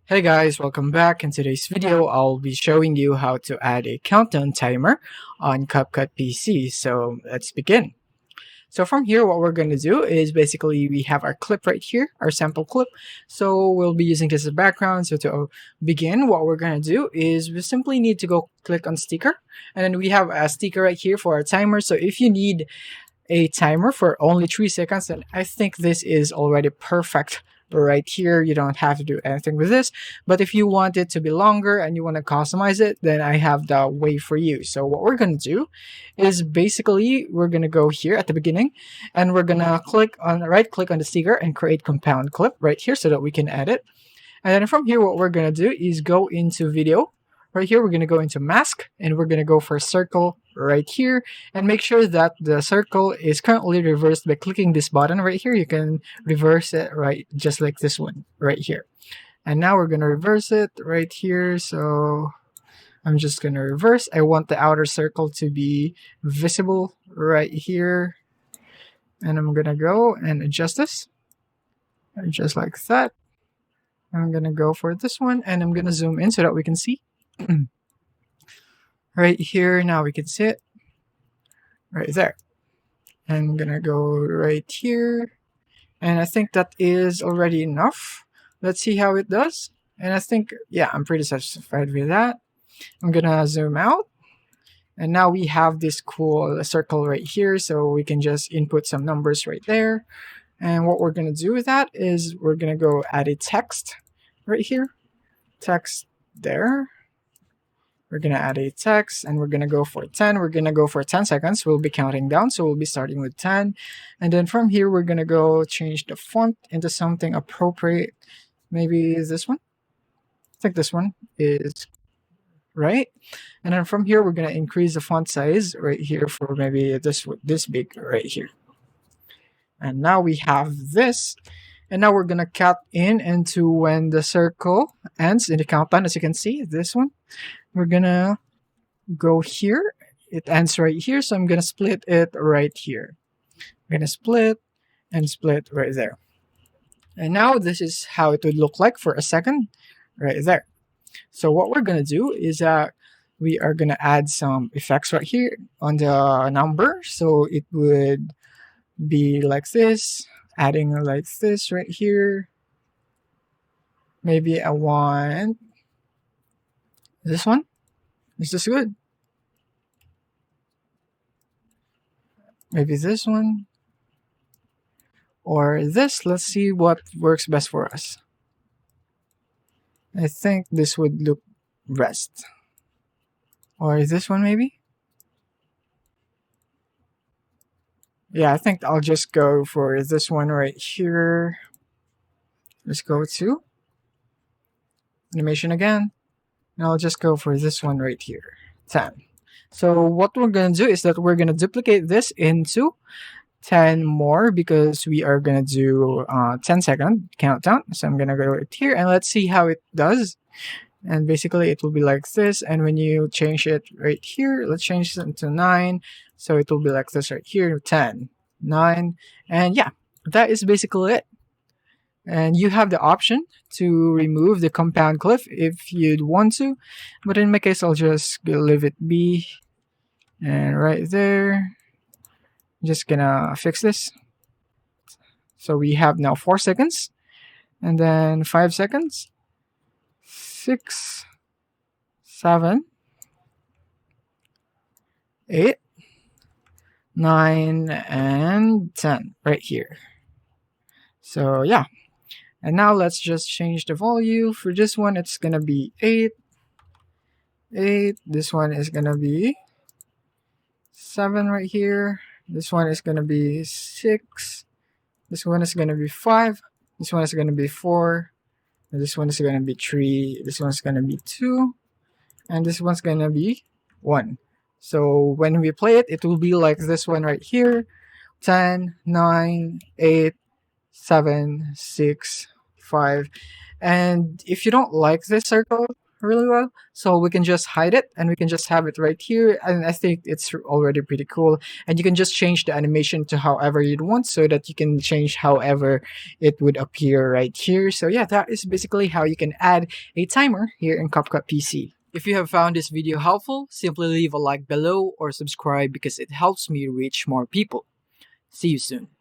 Hey guys, welcome back. In today's video, I'll be showing you how to add a countdown timer on CapCut PC. So let's begin. So from here, what we're going to do is basically we have our clip right here, our sample clip. So we'll be using this as a background. So to begin, what we're going to do is we simply need to go click on sticker. And then we have a sticker right here for our timer. So if you need a timer for only 3 seconds, then I think this is already perfect right here. You don't have to do anything with this, but if you want it to be longer and you want to customize it, then I have the way for you. So what we're going to do is basically we're going to go here at the beginning and we're going to right click on the sticker and create compound clip right here so that we can edit. And then from here, what we're going to do is go into video. Right here, we're going to go into mask and we're going to go for circle right here and make sure that the circle is currently reversed by clicking this button right here. You can reverse it right just like this one right here. And now we're going to reverse it right here. So I'm just going to reverse. I want the outer circle to be visible right here. And I'm going to go and adjust this just like that. I'm going to go for this one and I'm going to zoom in so that we can see. Right here, now we can see it right there. I'm gonna go right here, and I think that is already enough. Let's see how it does. And I think, yeah, I'm pretty satisfied with that. I'm gonna zoom out, and now we have this cool circle right here, so we can just input some numbers right there. And what we're gonna do with that is we're gonna go add a text right here, text there. We're going to add a text and we're going to go for 10. We're going to go for 10 seconds. We'll be counting down. So we'll be starting with 10. And then from here, we're going to go change the font into something appropriate. Maybe this one. I think this one is right. And then from here, we're going to increase the font size right here for maybe this big right here. And now we have this. And now we're going to cut in into when the circle ends in the countdown. As you can see, this one. We're going to go here. It ends right here. So I'm going to split it right here. I'm going to split and split right there. And now this is how it would look like for a second right there. So what we're going to do is we are going to add some effects right here on the number. So it would be like this. Adding like this right here. Maybe I want this one. Is this good? Maybe this one. Or this. Let's see what works best for us. I think this would look best. Or this one maybe? Yeah, I think I'll just go for this one right here. Let's go to animation again. And I'll just go for this one right here, 10. So what we're going to do is that we're going to duplicate this into 10 more because we are going to do 10-second countdown. So I'm going to go right here and let's see how it does. And basically it will be like this. And when you change it right here, let's change it to 9. So it will be like this right here, 10, 9. And yeah, that is basically it. And you have the option to remove the compound clip if you'd want to. But in my case, I'll just leave it be. And right there, just gonna fix this. So we have now 4 seconds. And then 5 seconds. 6, 7, 8, 9, and 10 right here. So yeah. And now let's just change the volume. For this one, it's gonna be 8. 8. This one is gonna be 7 right here. This one is gonna be 6. This one is gonna be 5. This one is gonna be 4. And this one is gonna be 3. This one's gonna be 2. And this one's gonna be 1. So when we play it, it will be like this one right here. 10, 9, 8, 7, 6, 5. And if you don't like this circle, really well. So we can just hide it and we can just have it right here. And I think it's already pretty cool. And you can just change the animation to however you'd want so that you can change however it would appear right here. So yeah, that is basically how you can add a timer here in CapCut PC. If you have found this video helpful, simply leave a like below or subscribe because it helps me reach more people. See you soon.